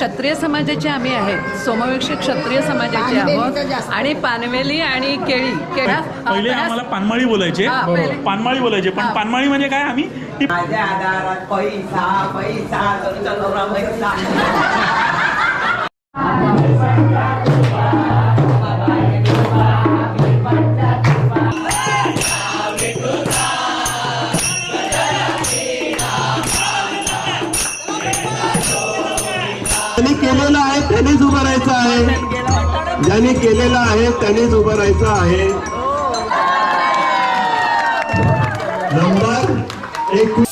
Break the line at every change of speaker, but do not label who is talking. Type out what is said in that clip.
क्षत्रिय समाजाचे आम्ही आहेत, सोमवृक्ष क्षत्रिय समाजाचे आहोत आणि पानवेली आणि केळी
पहिले आम्हाला पानमाळी बोलायचे, पानमाळी बोलायचे, पण पानमाळी म्हणजे काय आम्ही
माझ्या आधारात पैसा पैसा पैसा
ज्यांनी केलेलं आहे त्यांनीच उभं राहायचं आहे, ज्यांनी केलेलं आहे त्यांनीच उभं राहायचं आहे. नंबर 1.